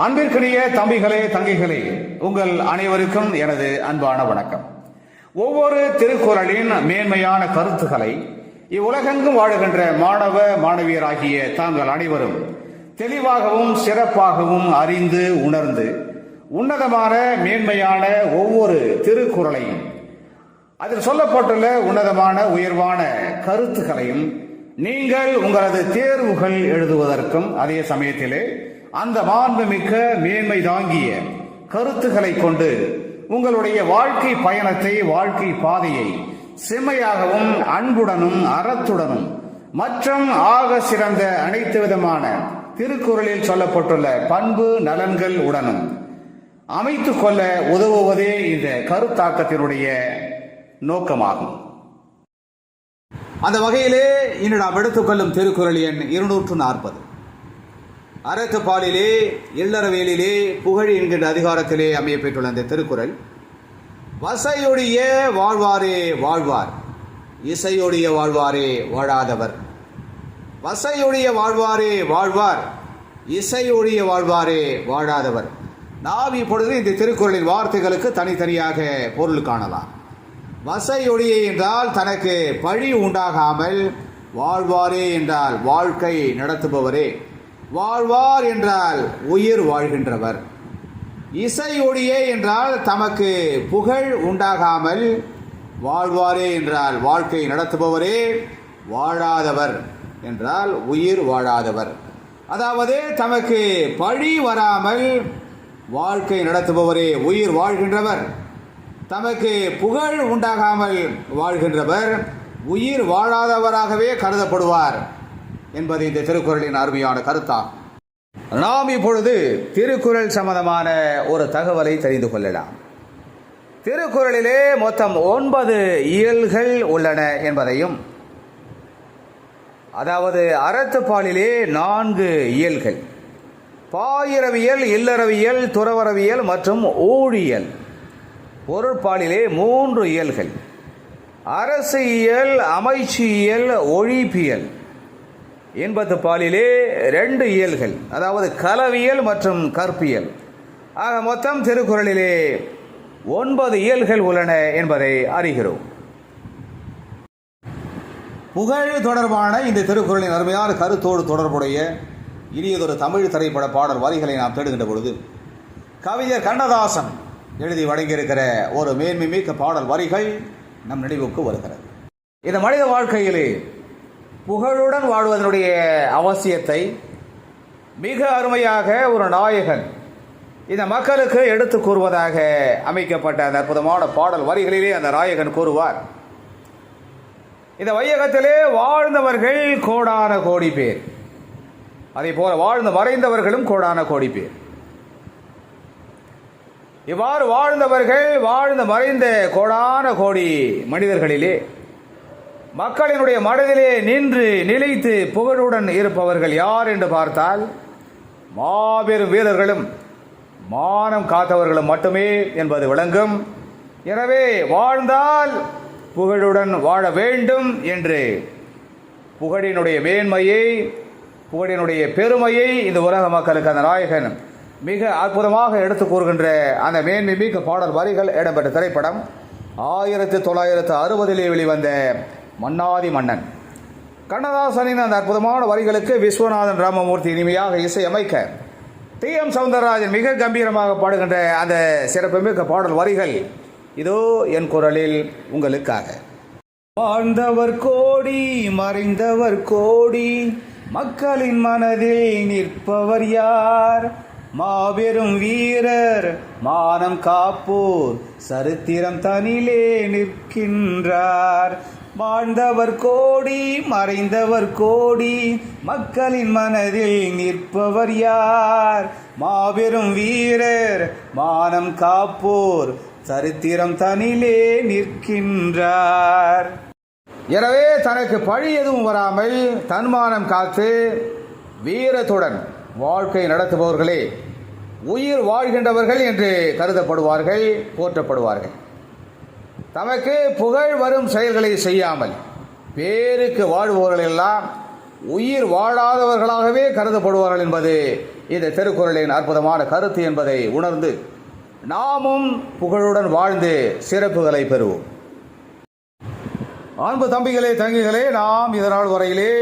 அன்பிற்குரிய தம்பிகளே, தங்கைகளே, உங்கள் அனைவருக்கும் எனது அன்பான வணக்கம். ஒவ்வொரு திருக்குறளின் மேன்மையான கருத்துக்களை இவ்வுலகெங்கும் வாழுகின்ற மாணவ மாணவியராகிய தாங்கள் அனைவரும் தெளிவாகவும் சிறப்பாகவும் அறிந்து உணர்ந்து உன்னதமான மேன்மையான ஒவ்வொரு திருக்குறளையும் அதில் சொல்லப்பட்டுள்ள உன்னதமான உயர்வான கருத்துக்களையும் நீங்கள் உங்களது தேர்வுகள் எழுதுவதற்கும் அதே சமயத்திலே அந்த மாண்புமிக்க மேன்மை தாங்கிய கருத்துக்களை கொண்டு உங்களுடைய வாழ்க்கை பயணத்தை, வாழ்க்கை பாதையை செம்மையாகவும் அன்புடனும் அறத்துடனும் மற்றும் ஆக சிறந்த அனைத்து விதமான திருக்குறளில் சொல்லப்பட்டுள்ள பண்பு நலன்கள் உடனும் அமைத்துக் கொள்ள உதவுவதே இந்த கருத்தாக்கத்தினுடைய நோக்கமாகும். அந்த வகையிலே இன்று நாம் எடுத்துக்கொள்ளும் திருக்குறள் எண் 240. அறத்துப்பாலிலே இல்லறவியலிலே புகழ் என்கின்ற அதிகாரத்திலே அமையப்பெற்றுள்ள அந்த திருக்குறள், வசையொழிய வாழ்வாரே வாழ்வார், இசையொழிய வாழ்வாரே வாழாதவர். வசையொழிய வாழ்வாரே வாழ்வார், இசையொழிய வாழ்வாரே வாழாதவர். நாம் இப்பொழுது இந்த திருக்குறளின் வார்த்தைகளுக்கு தனித்தனியாக பொருள் காணலாம். வசையொழிய என்றால் தனக்கு பழி உண்டாகாமல், வாழ்வாரே என்றால் வாழ்க்கை நடத்துபவரே, வாழ்வார் என்றால் உயிர் வாழ்கின்றவர். இசையொழியே என்றால் தமக்கு புகழ் உண்டாகாமல், வாழ்வாரே என்றால் வாழ்க்கை நடத்துபவரே, வாழாதவர் என்றால் உயிர் வாழாதவர். அதாவது தமக்கு பழி வராமல் வாழ்க்கை நடத்துபவரே உயிர் வாழ்கின்றவர், தமக்கு புகழ் உண்டாகாமல் வாழ்கின்றவர் உயிர் வாழாதவராகவே கருதப்படுவார் என்பது இந்த திருக்குறளின் அருமையான கருத்தாகும். நாம் இப்பொழுது திருக்குறள் சம்பந்தமான ஒரு தகவலை தெரிந்து கொள்ளலாம். திருக்குறளிலே மொத்தம் 9 இயல்கள் உள்ளன என்பதையும், அதாவது அறத்துப்பாலிலே 4 இயல்கள், பாயிரவியல், இல்லறவியல், துறவரவியல் மற்றும் ஊழியல், பொருட்பாலிலே 3 இயல்கள், அரசியல், அமைச்சியல், ஒழிப்பியல் என்பது பாலிலே 2 இயல்கள், அதாவது களவியல் மற்றும் கற்பியல். ஆக மொத்தம் திருக்குறளிலே 9 இயல்கள் உள்ளன என்பதை அறிகிறோம். புகழ் தொடர்பான இந்த திருக்குறளின் அருமையான கருத்தோடு தொடர்புடைய இனியதொரு தமிழ் திரைப்பட பாடல் வரிகளை நாம் தேடுகின்ற பொழுது கவிஞர் கண்ணதாசன் எழுதி வழங்கியிருக்கிற ஒரு மேன்மை மிக்க பாடல் வரிகள் நம் நினைவுக்கு வருகிறது. இந்த மனித வாழ்க்கையிலே புகழுடன் வாழ்வதனுடைய அவசியத்தை மிக அருமையாக ஒரு நாயகன் இந்த மக்களுக்கு எடுத்து கூறுவதாக அமைக்கப்பட்ட அந்த அற்புதமான பாடல் வரிகளிலே அந்த நாயகன் கூறுவார், இந்த வையகத்திலே வாழ்ந்தவர்கள் கோடான கோடி பேர், அதே போல வாழ்ந்து மறைந்தவர்களும் கோடான கோடி பேர். இவ்வாறு வாழ்ந்தவர்கள், வாழ்ந்து மறைந்த கோடான கோடி மனிதர்களிலே மக்களினுடைய மனதிலே நின்று நிலைத்து புகழுடன் இருப்பவர்கள் யார் என்று பார்த்தால் மாபெரும் வீரர்களும் மானம் காத்தவர்களும் மட்டுமே என்பது விளங்கும். எனவே வாழ்ந்தால் புகழுடன் வாழ வேண்டும் என்று புகழினுடைய மேன்மையை, புகழினுடைய பெருமையை இந்த உலக மக்களுக்கு அந்த நாயகன் மிக அற்புதமாக எடுத்து கூறுகின்ற அந்த மேன்மை மிக்க பாடல் வரிகள் இடம்பெற்ற திரைப்படம் 1960 வெளிவந்த மன்னாதி மன்னன். கண்ணதாசனின் அந்த அற்புதமான வரிகளுக்கு விஸ்வநாதன் ராமமூர்த்தி இனிமையாக இசையமைக்க TM சௌந்தரராஜன் மிக கம்பீரமாக பாடுகின்ற அந்த சிறப்புமிக்க பாடல் வரிகள் இதோ என் குரலில் உங்களுக்காக. வாழ்ந்தவர் கோடி, மறைந்தவர் கோடி, மக்களின் மனதில் நிற்பவர் யார்? மாபெரும் வீரர், மானம் காப்போர், சரித்திரம் தனிலே நிற்கின்றார். வாழ்ந்தவர் கோடி, மறைந்தவர் கோடி, மக்களின் மனதில் நிற்பவர் யார்? மாபெரும் வீரர், மானம் காப்போர், சரித்திரம் தனிலே நிற்கின்றார். எனவே தனக்கு பழி எதுவும் வராமல் தன்மானம் காத்து வீரத்துடன் வாழ்க்கை நடத்துபவர்களே உயிர் வாழ்கின்றவர்கள் என்று கருதப்படுவார்கள், போற்றப்படுவார்கள். தமக்கு புகழ் வரும் செயல்களை செய்யாமல் பேருக்கு வாழ்பவர்கள் எல்லாம் உயிர் வாழாதவர்களாகவே கருதப்படுவார்கள் என்பது இந்த திருக்குறளின் அற்புதமான கருத்து என்பதை உணர்ந்து நாமும் புகழுடன் வாழ்ந்து சிறப்புகளை பெறுவோம். அன்பு தம்பிகளே, தங்கிகளே, நாம் இதனால் வரையிலே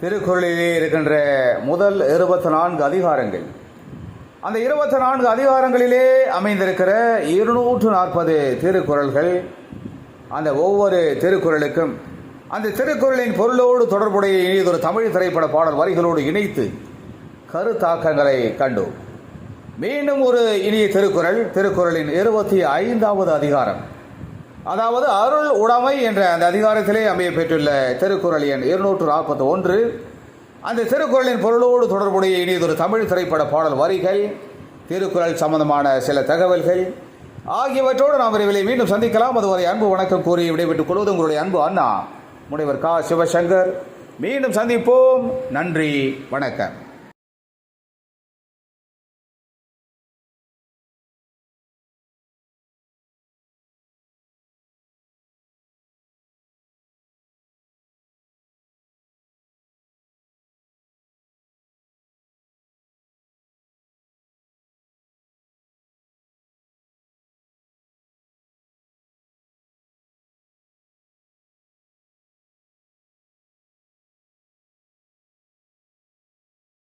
திருக்குறளிலே இருக்கின்ற முதல் 24 அதிகாரங்கள், அந்த 24 அதிகாரங்களிலே அமைந்திருக்கிற 240 திருக்குறள்கள், அந்த ஒவ்வொரு திருக்குறளுக்கும் அந்த திருக்குறளின் பொருளோடு தொடர்புடைய இனியதொரு தமிழ் திரைப்பட பாடல் வரிகளோடு இணைத்து கருத்தாக்கங்களை கண்டோம். மீண்டும் ஒரு இனிய திருக்குறள், திருக்குறளின் 25வது அதிகாரம், அதாவது அருள் உடைமை என்ற அந்த அதிகாரத்திலே அமைய பெற்றுள்ள திருக்குறள் எண் 241. அந்த திருக்குறளின் பொருளோடு தொடர்புடைய இனியதொரு தமிழ் திரைப்பட பாடல் வரிகள், திருக்குறள் சம்பந்தமான சில தகவல்கள் ஆகியவற்றோடு நாம் விரைவில் மீண்டும் சந்திக்கலாம். அதுவரை அன்பு வணக்கம் கூறி விடைபெற்றுக் கொள்வது உங்களுடைய அன்பு அண்ணா முனைவர் கா. சிவசங்கர். மீண்டும் சந்திப்போம். நன்றி, வணக்கம்.